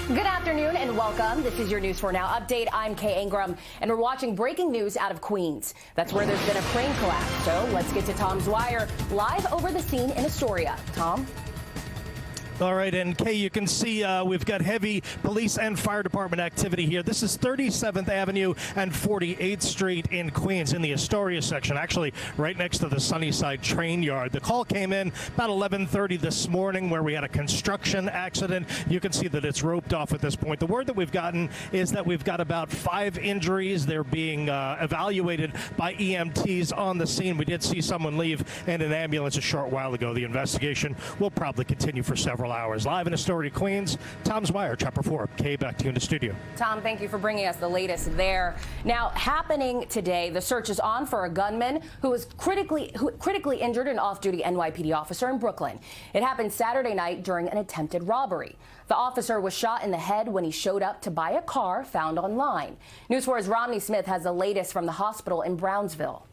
Good afternoon and welcome. This is your News 4 Now update. I'm Kay Ingram, and we're watching breaking news out of Queens. That's where there's been a crane collapse. So let's get to Tom Dwyer live over the scene in Astoria. Tom? All right, and Kay, you can see we've got heavy police and fire department activity here. This is 37th Avenue and 48th Street in Queens in the Astoria section, actually right next to the Sunnyside train yard. The call came in about 11:30 this morning where we had a construction accident. You can see that it's roped off at this point. The word that we've gotten is that we've got about 5 injuries. They're being evaluated by EMTs on the scene. We did see someone leave in an ambulance a short while ago. The investigation will probably continue for several hours. Live in Astoria, Queens, Tom Dwyer, Chopper 4. Kay, back to you in the studio. Tom, thank you for bringing us the latest there. Now, happening today, the search is on for a gunman who was critically injured an off-duty NYPD officer in Brooklyn. It happened Saturday night during an attempted robbery. The officer was shot in the head when he showed up to buy a car found online. News 4's Romney Smith has the latest from the hospital in Brownsville.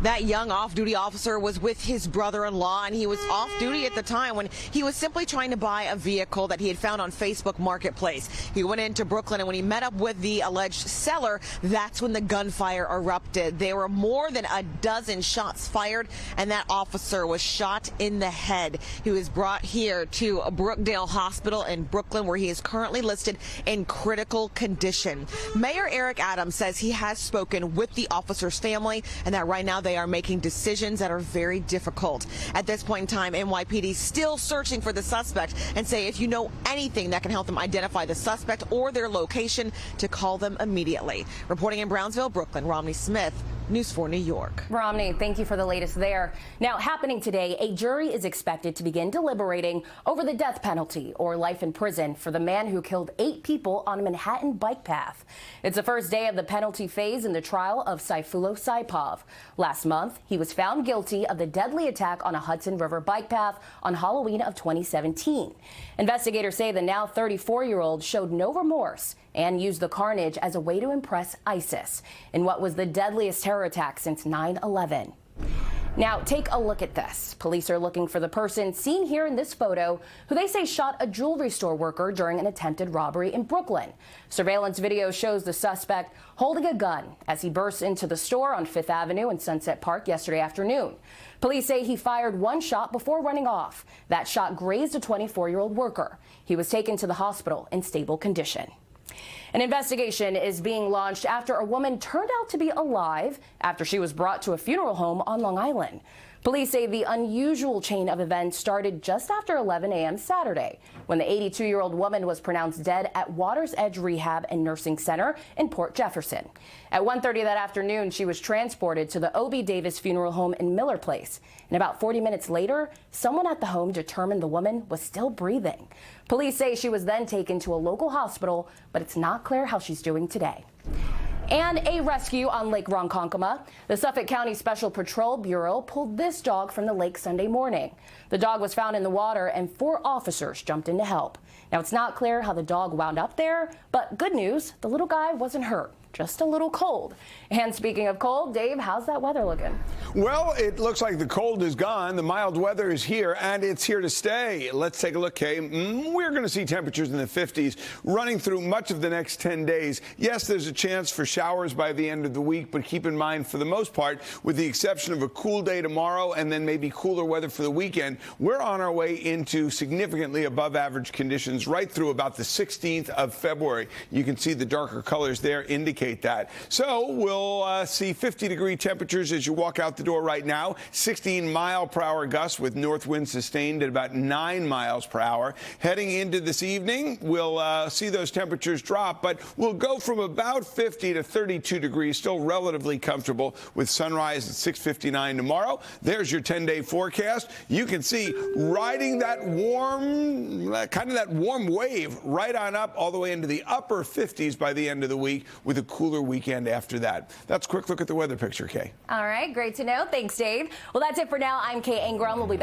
That young off-duty officer was with his brother-in-law, and he was off-duty at the time when he was simply trying to buy a vehicle that he had found on Facebook Marketplace. He went into Brooklyn, and when he met up with the alleged seller, that's when the gunfire erupted. There were more than a dozen shots fired, and that officer was shot in the head. He was brought here to Brookdale Hospital in Brooklyn, where he is currently listed in critical condition. Mayor Eric Adams says he has spoken with the officer's family, and that right now they are making decisions that are very difficult. At this point in time, NYPD still searching for the suspect and say if you know anything that can help them identify the suspect or their location, to call them immediately. Reporting in Brownsville, Brooklyn, Romney Smith, News 4 New York. Romney, thank you for the latest there. Now, happening today, a jury is expected to begin deliberating over the death penalty or life in prison for the man who killed 8 people on a Manhattan bike path. It's the first day of the penalty phase in the trial of Sayfullo Saipov. Last month, he was found guilty of the deadly attack on a Hudson River bike path on Halloween of 2017. Investigators say the now 34-year-old showed no remorse and used the carnage as a way to impress ISIS in what was the deadliest terror attack since 9/11. Now, take a look at this. Police are looking for the person seen here in this photo who they say shot a jewelry store worker during an attempted robbery in Brooklyn. Surveillance video shows the suspect holding a gun as he bursts into the store on 5th Avenue and Sunset Park yesterday afternoon. Police say he fired 1 shot before running off. That shot grazed a 24-year-old worker. He was taken to the hospital in stable condition. An investigation is being launched after a woman turned out to be alive after she was brought to a funeral home on Long Island. Police say the unusual chain of events started just after 11 a.m. Saturday, when the 82-year-old woman was pronounced dead at Water's Edge Rehab and Nursing Center in Port Jefferson. At 1:30 that afternoon, she was transported to the O.B. Davis Funeral Home in Miller Place. And about 40 minutes later, someone at the home determined the woman was still breathing. Police say she was then taken to a local hospital, but it's not clear how she's doing today. And a rescue on Lake Ronkonkoma. The Suffolk County Special Patrol Bureau pulled this dog from the lake Sunday morning. The dog was found in the water and 4 officers jumped in to help. Now, it's not clear how the dog wound up there, but good news, the little guy wasn't hurt. Just a little cold. And speaking of cold, Dave, how's that weather looking? Well, it looks like the cold is gone. The mild weather is here, and it's here to stay. Let's take a look, Kay. We're going to see temperatures in the 50s running through much of the next 10 days. Yes, there's a chance for showers by the end of the week, but keep in mind, for the most part, with the exception of a cool day tomorrow and then maybe cooler weather for the weekend, we're on our way into significantly above average conditions right through about the 16th of February. You can see the darker colors there indicate that. So we'll see 50-degree temperatures as you walk out the door right now. 16-mile-per-hour gusts with north winds sustained at about 9 miles per hour. Heading into this evening, we'll see those temperatures drop, but we'll go from about 50 to 32 degrees, still relatively comfortable, with sunrise at 6:59 tomorrow. There's your 10-day forecast. You can see riding that warm, kind of that warm wave right on up all the way into the upper 50s by the end of the week, with a cooler weekend after that. That's a quick look at the weather picture, Kay. All right, great to know. Thanks, Dave. Well, that's it for now. I'm Kay Ingram. We'll be back.